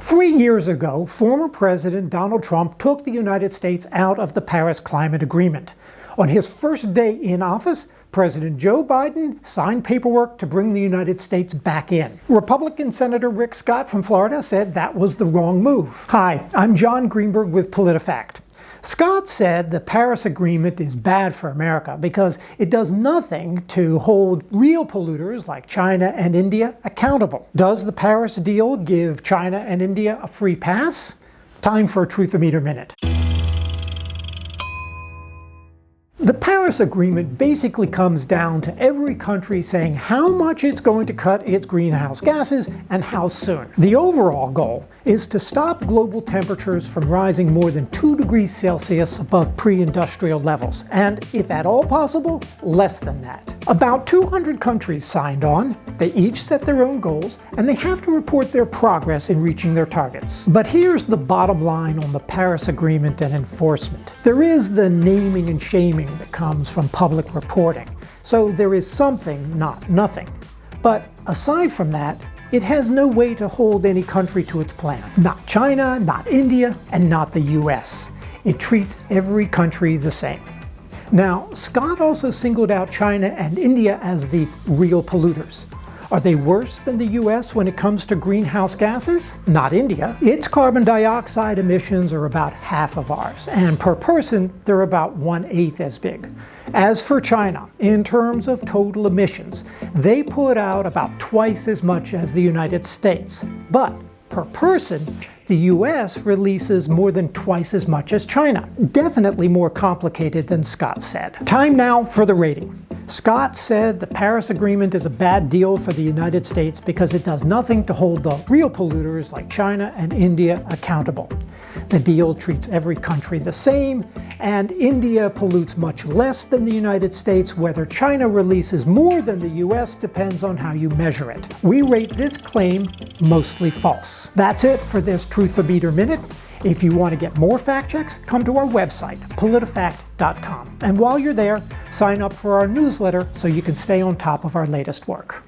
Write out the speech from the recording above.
3 years ago, former President Donald Trump took the United States out of the Paris Climate Agreement. On his first day in office, President Joe Biden signed paperwork to bring the United States back in. Republican Senator Rick Scott from Florida said that was the wrong move. Hi, I'm John Greenberg with PolitiFact. Scott said the Paris Agreement is bad for America because it does nothing to hold real polluters like China and India accountable. Does the Paris deal give China and India a free pass? Time for a Truth-O-Meter Minute. The Paris Agreement basically comes down to every country saying how much it's going to cut its greenhouse gases and how soon. The overall goal is to stop global temperatures from rising more than 2 degrees Celsius above pre-industrial levels, and if at all possible, less than that. About 200 countries signed on. They each set their own goals, and they have to report their progress in reaching their targets. But here's the bottom line on the Paris Agreement and enforcement. There is the naming and shaming that comes from public reporting. So there is something, not nothing. But aside from that, it has no way to hold any country to its plan. Not China, not India, and not the US. It treats every country the same. Now, Scott also singled out China and India as the real polluters. Are they worse than the US when it comes to greenhouse gases? Not India. Its carbon dioxide emissions are about half of ours, and per person, they're about 1/8 as big. As for China, in terms of total emissions, they put out about twice as much as the United States. But per person, the US releases more than twice as much as China. Definitely more complicated than Scott said. Time now for the rating. Scott said the Paris Agreement is a bad deal for the United States because it does nothing to hold the real polluters like China and India accountable. The deal treats every country the same, and India pollutes much less than the United States. Whether China releases more than the US depends on how you measure it. We rate this claim mostly false. That's it for this Truth-O-Meter Minute. If you want to get more fact checks, come to our website, PolitiFact.com. And while you're there, sign up for our newsletter so you can stay on top of our latest work.